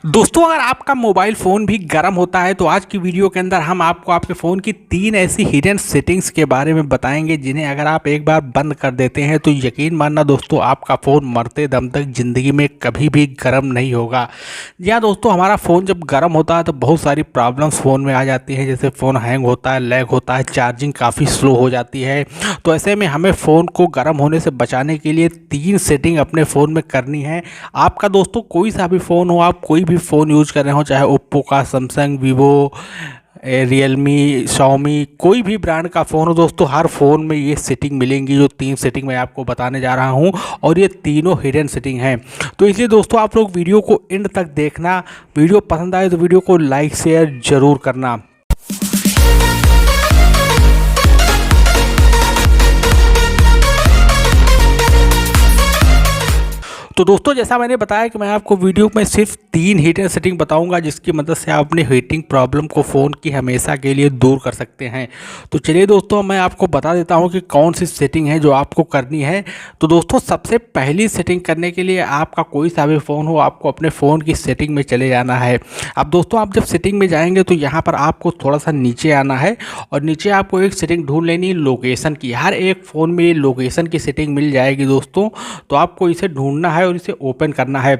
दोस्तों, अगर आपका मोबाइल फ़ोन भी गर्म होता है तो आज की वीडियो के अंदर हम आपको आपके फ़ोन की 3 ऐसी हिडन सेटिंग्स के बारे में बताएंगे जिन्हें अगर आप एक बार बंद कर देते हैं तो यकीन मानना दोस्तों, आपका फ़ोन मरते दम तक ज़िंदगी में कभी भी गर्म नहीं होगा। जी हाँ दोस्तों, हमारा फ़ोन जब गर्म होता है तो बहुत सारी प्रॉब्लम्स फ़ोन में आ जाती हैं, जैसे फ़ोन हैंग होता है, लैग होता है, चार्जिंग काफ़ी स्लो हो जाती है। तो ऐसे में हमें फ़ोन को गर्म होने से बचाने के लिए 3 सेटिंग अपने फ़ोन में करनी है। आपका दोस्तों कोई सा भी फ़ोन हो, आप कोई भी फ़ोन यूज़ कर रहे हो, चाहे ओप्पो का, सैमसंग, वीवो, रियलमी, शाओमी, कोई भी ब्रांड का फ़ोन हो दोस्तों, हर फ़ोन में ये सेटिंग मिलेंगी जो 3 सेटिंग मैं आपको बताने जा रहा हूँ और ये तीनों हिडन सेटिंग हैं। तो इसलिए दोस्तों आप लोग वीडियो को एंड तक देखना। वीडियो पसंद आए तो वीडियो को लाइक शेयर ज़रूर करना। तो दोस्तों, जैसा मैंने बताया कि मैं आपको वीडियो में सिर्फ 3 हीटिंग सेटिंग बताऊंगा जिसकी मदद से आप अपनी हीटिंग प्रॉब्लम को फ़ोन की हमेशा के लिए दूर कर सकते हैं। तो चलिए दोस्तों, मैं आपको बता देता हूं कि कौन सी सेटिंग है जो आपको करनी है। तो दोस्तों, सबसे पहली सेटिंग करने के लिए आपका कोई सा भी फ़ोन हो, आपको अपने फ़ोन की सेटिंग में चले जाना है। अब दोस्तों, आप जब सेटिंग में जाएंगे तो यहाँ पर आपको थोड़ा सा नीचे आना है और नीचे आपको एक सेटिंग ढूंढ लेनी है लोकेशन की। हर एक फ़ोन में ये लोकेशन की सेटिंग मिल जाएगी दोस्तों, तो आपको इसे ढूंढना है और इसे ओपन करना है।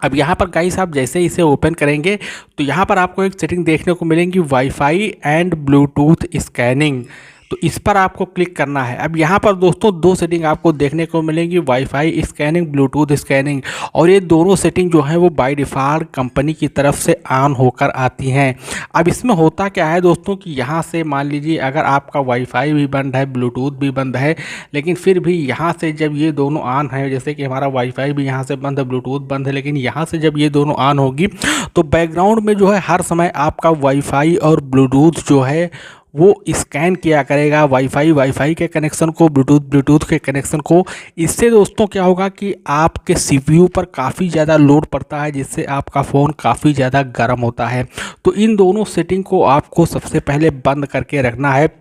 अब यहाँ पर गाइस आप जैसे ही इसे ओपन करेंगे तो यहाँ पर आपको एक सेटिंग देखने को मिलेंगी, वाईफाई एंड ब्लूटूथ स्कैनिंग। तो इस पर आपको क्लिक करना है। अब यहाँ पर दोस्तों 2 सेटिंग आपको देखने को मिलेंगी, वाईफाई स्कैनिंग, ब्लूटूथ स्कैनिंग, और ये दोनों सेटिंग जो है वो बाय डिफ़ॉल्ट कंपनी की तरफ से ऑन होकर आती हैं। अब इसमें होता क्या है दोस्तों कि यहाँ से मान लीजिए अगर आपका वाईफाई भी बंद है, ब्लूटूथ भी बंद है, लेकिन फिर भी यहाँ से जब ये दोनों ऑन है, जैसे कि हमारा वाईफाई भी यहाँ से बंद है, ब्लूटूथ बंद है, लेकिन यहाँ से जब ये दोनों ऑन होगी तो बैकग्राउंड में जो है हर समय आपका वाईफाई और ब्लूटूथ जो है वो स्कैन किया करेगा, वाईफाई के कनेक्शन को, ब्लूटूथ के कनेक्शन को। इससे दोस्तों क्या होगा कि आपके सीपीयू पर काफ़ी ज़्यादा लोड पड़ता है, जिससे आपका फ़ोन काफ़ी ज़्यादा गर्म होता है। तो इन दोनों सेटिंग को आपको सबसे पहले बंद करके रखना है,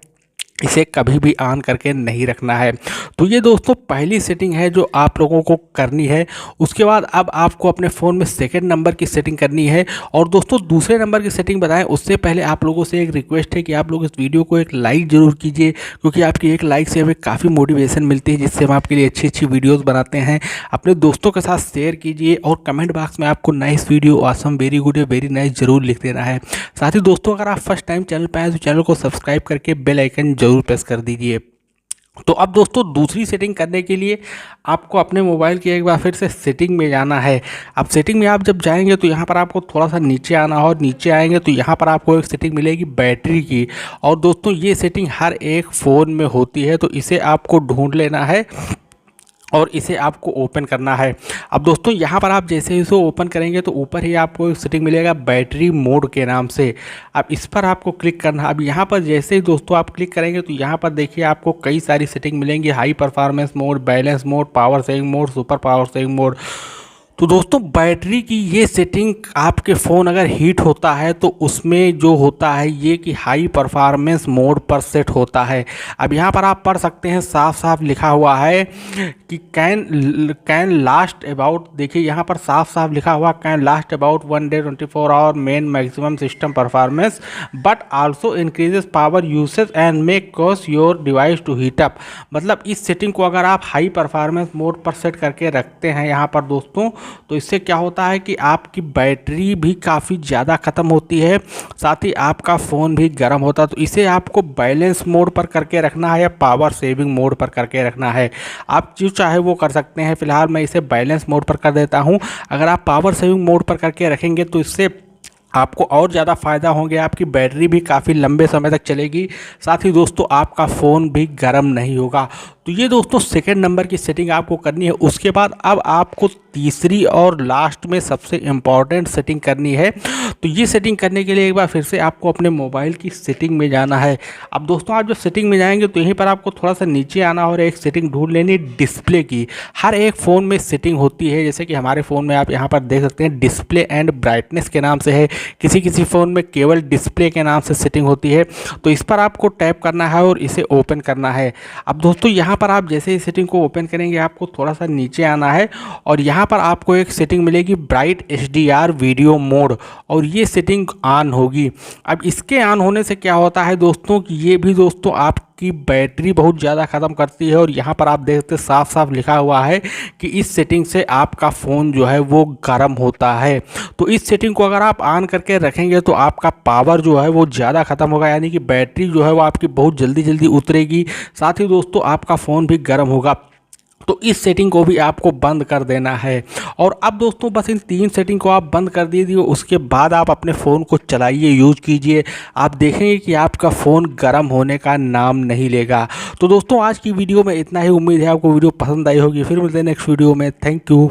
इसे कभी भी ऑन करके नहीं रखना है। तो ये दोस्तों पहली सेटिंग है जो आप लोगों को करनी है। उसके बाद अब आपको अपने फ़ोन में सेकंड नंबर की सेटिंग करनी है। और दोस्तों दूसरे नंबर की सेटिंग बताएं उससे पहले आप लोगों से एक रिक्वेस्ट है कि आप लोग इस वीडियो को एक लाइक ज़रूर कीजिए, क्योंकि आपकी एक लाइक से हमें काफ़ी मोटिवेशन मिलती है, जिससे हम आपके लिए अच्छी अच्छी वीडियोज़ बनाते हैं। अपने दोस्तों के साथ शेयर कीजिए और कमेंट बॉक्स में आपको nice video, awesome, very good या वेरी नाइस ज़रूर लिख देना है। साथ ही दोस्तों, अगर आप फर्स्ट टाइम चैनल पर आए तो चैनल को सब्सक्राइब करके बेल आइकन जरूर प्रेस कर दीजिए। तो अब दोस्तों दूसरी सेटिंग करने के लिए आपको अपने मोबाइल की एक बार फिर से सेटिंग में जाना है। अब सेटिंग में आप जब जाएंगे तो यहाँ पर आपको थोड़ा सा नीचे आना है और नीचे आएंगे तो यहाँ पर आपको एक सेटिंग मिलेगी बैटरी की। और दोस्तों ये सेटिंग हर एक फ़ोन में होती है, तो इसे आपको ढूंढ लेना है और इसे आपको ओपन करना है। अब दोस्तों यहाँ पर आप जैसे ही इसे ओपन करेंगे तो ऊपर ही आपको एक सेटिंग मिलेगा बैटरी मोड के नाम से। अब इस पर आपको क्लिक करना है। अब यहाँ पर जैसे ही दोस्तों आप क्लिक करेंगे तो यहाँ पर देखिए आपको कई सारी सेटिंग मिलेंगी, high performance mode, balance mode, power saving mode, super power saving mode. तो दोस्तों बैटरी की ये सेटिंग, आपके फ़ोन अगर हीट होता है तो उसमें जो होता है ये कि हाई परफॉर्मेंस मोड पर सेट होता है। अब यहाँ पर आप पढ़ सकते हैं, साफ साफ लिखा हुआ है कि कैन लास्ट अबाउट, देखिए यहाँ पर साफ साफ लिखा हुआ, can last about 1 day 24 hour मेन maximum system performance but also increases power usage and make cause your device to heat up. मतलब इस सेटिंग को अगर आप हाई परफॉर्मेंस मोड पर सेट करके रखते हैं यहाँ पर दोस्तों, तो इससे क्या होता है कि आपकी बैटरी भी काफ़ी ज़्यादा ख़त्म होती है, साथ ही आपका फ़ोन भी गर्म होता है। तो इसे आपको बैलेंस मोड पर करके रखना है या पावर सेविंग मोड पर करके रखना है। आप जो चाहे वो कर सकते हैं। फ़िलहाल मैं इसे बैलेंस मोड पर कर देता हूं। अगर आप पावर सेविंग मोड पर करके रखेंगे तो इससे आपको और ज़्यादा फ़ायदा होंगे, आपकी बैटरी भी काफ़ी लंबे समय तक चलेगी, साथ ही दोस्तों आपका फ़ोन भी गर्म नहीं होगा। तो ये दोस्तों सेकंड नंबर की सेटिंग आपको करनी है। उसके बाद अब आपको तीसरी और लास्ट में सबसे इम्पॉर्टेंट सेटिंग करनी है। तो ये सेटिंग करने के लिए एक बार फिर से आपको अपने मोबाइल की सेटिंग में जाना है। अब दोस्तों आप जब सेटिंग में जाएंगे तो यहीं पर आपको थोड़ा सा नीचे आना और एक सेटिंग ढूंढ लेनी डिस्प्ले की। हर एक फ़ोन में सेटिंग होती है, जैसे कि हमारे फ़ोन में आप यहाँ पर देख सकते हैं डिस्प्ले एंड ब्राइटनेस के नाम से है, किसी किसी फ़ोन में केवल डिस्प्ले के नाम से सेटिंग होती है। तो इस पर आपको टैप करना है और इसे ओपन करना है। अब दोस्तों यहाँ यहाँ पर आप जैसे ही सेटिंग को ओपन करेंगे आपको थोड़ा सा नीचे आना है और यहाँ पर आपको एक सेटिंग मिलेगी ब्राइट HDR वीडियो मोड, और ये सेटिंग ऑन होगी। अब इसके ऑन होने से क्या होता है दोस्तों कि ये भी दोस्तों आपकी बैटरी बहुत ज़्यादा ख़त्म करती है, और यहाँ पर आप देखते साफ साफ लिखा हुआ है कि इस सेटिंग से आपका फ़ोन जो है वो गर्म होता है। तो इस सेटिंग को अगर आप ऑन करके रखेंगे तो आपका पावर जो है वो ज़्यादा ख़त्म होगा, यानी कि बैटरी जो है वो आपकी बहुत जल्दी जल्दी उतरेगी, साथ ही दोस्तों आपका फ़ोन भी गर्म होगा। तो इस सेटिंग को भी आपको बंद कर देना है। और अब दोस्तों बस इन 3 सेटिंग को आप बंद कर दीजिए, उसके बाद आप अपने फ़ोन को चलाइए, यूज कीजिए, आप देखेंगे कि आपका फ़ोन गर्म होने का नाम नहीं लेगा। तो दोस्तों आज की वीडियो में इतना ही, उम्मीद है आपको वीडियो पसंद आई होगी। फिर मिलते हैं नेक्स्ट वीडियो में। Thank you.